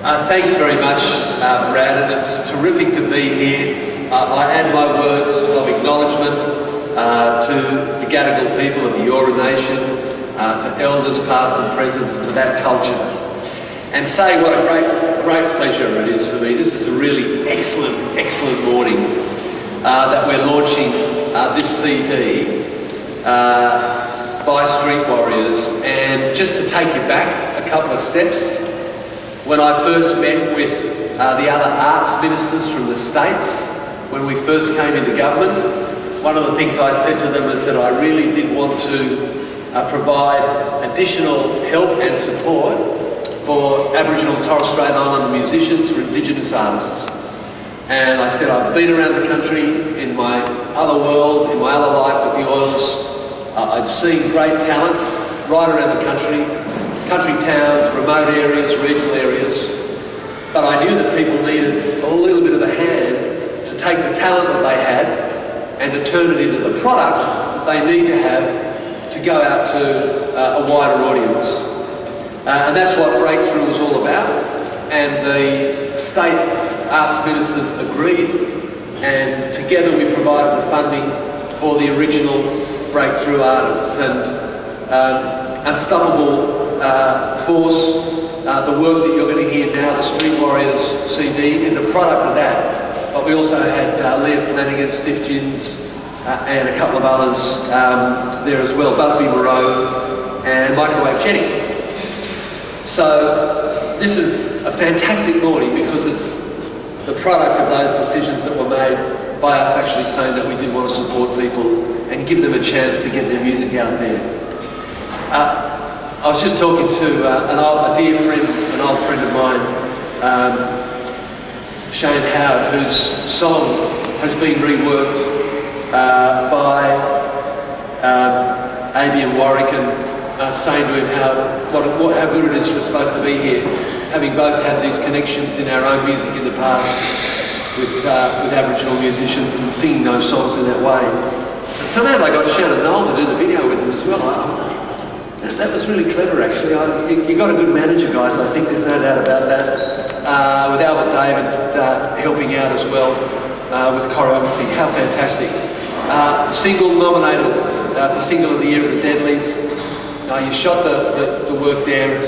Thanks very much, Brad, and it's terrific to be here. I add my words of acknowledgement to the Gadigal people of the Eora Nation, to elders past and present, to that culture, and say what a great pleasure it is for me. This is a really excellent morning that we're launching this CD by Street Warriors. And just to take you back a couple of steps, when I first met with the other arts ministers from the States, when we first came into government, one of the things I said to them is that I really did want to provide additional help and support for Aboriginal and Torres Strait Islander musicians, for Indigenous artists. And I said I've been around the country in my other world, in my other life with the Oils. I'd seen great talent right around the country towns, remote areas, regional areas. But I knew that people needed a little bit of a hand to take the talent that they had and to turn it into the product that they need to have to go out to a wider audience. And that's what Breakthrough was all about. And the state arts ministers agreed, and together we provided the funding for the original Breakthrough artists. And Unstoppable Force, the work that you're going to hear now, the Street Warriors CD, is a product of that. But we also had Leah Flanagan, Stiff Gins, and a couple of others there as well, Busby Moreau and Microwave Jenny. So this is a fantastic morning because it's the product of those decisions that were made by us actually saying that we did want to support people and give them a chance to get their music out there. I was just talking to a dear friend, an old friend of mine, Shane Howard, whose song has been reworked by ABM Warwick, and saying to him how good it is for us both to be here, having both had these connections in our own music in the past with Aboriginal musicians and singing those songs in that way. And somehow they got Shannon Knoll to do the video with them as well. That was really clever, actually. You got a good manager, guys. I think there's no doubt about that. With Albert David helping out as well with choreography. How fantastic. Single nominated for Single of the Year at the Deadlies. You shot the work there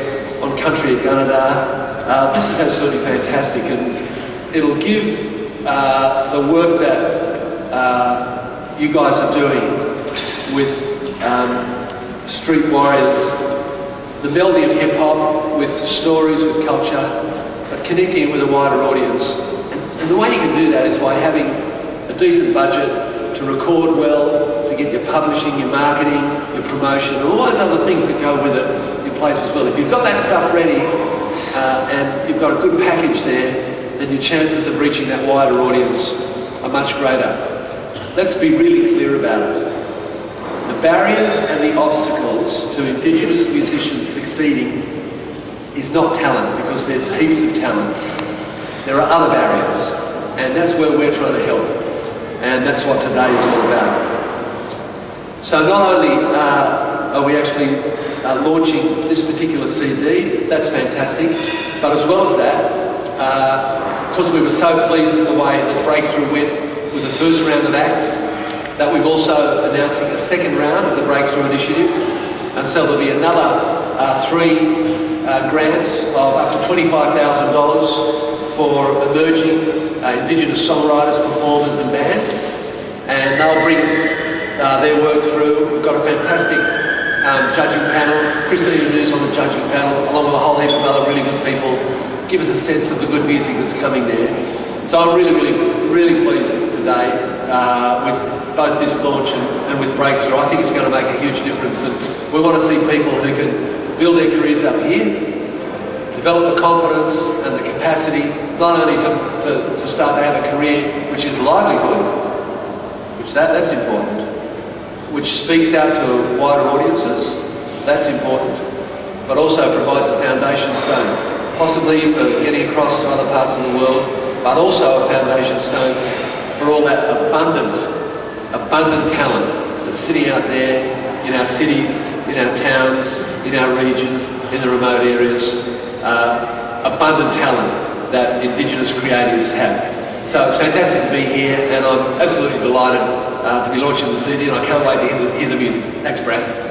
on Country at Gunnedah. This is absolutely fantastic, and it'll give the work that you guys are doing with Street Warriors, the melody of hip-hop with stories, with culture, but connecting it with a wider audience. And the way you can do that is by having a decent budget to record well, to get your publishing, your marketing, your promotion, and all those other things that go with it in place as well. If you've got that stuff ready and you've got a good package there, then your chances of reaching that wider audience are much greater. Let's be really clear about it. The barriers and the obstacles to Indigenous musicians succeeding is not talent, because there's heaps of talent. There are other barriers, and that's where we're trying to help. And that's what today is all about. So not only are we actually launching this particular CD, that's fantastic, but as well as that, because we were so pleased with the way that Breakthrough went with the first round of acts, that we've also announcing a second round of the Breakthrough Initiative. And so there'll be another 3 grants of up to $25,000 for emerging Indigenous songwriters, performers and bands. And they'll bring their work through. We've got a fantastic judging panel. Christina News on the judging panel, along with a whole heap of other really good people. Give us a sense of the good music that's coming there. So I'm really pleased today with both this launch and with Breakthrough. I think it's going to make a huge difference, and we want to see people who can build their careers up here, develop the confidence and the capacity, not only to start to have a career which is livelihood, which that's important, which speaks out to wider audiences, that's important, but also provides a foundation stone, possibly for getting across to other parts of the world, but also a foundation stone for all that abundant talent that's sitting out there in our cities, in our towns, in our regions, in the remote areas, abundant talent that Indigenous creators have. So it's fantastic to be here, and I'm absolutely delighted to be launching the CD, and I can't wait to hear the music. Thanks, Brad.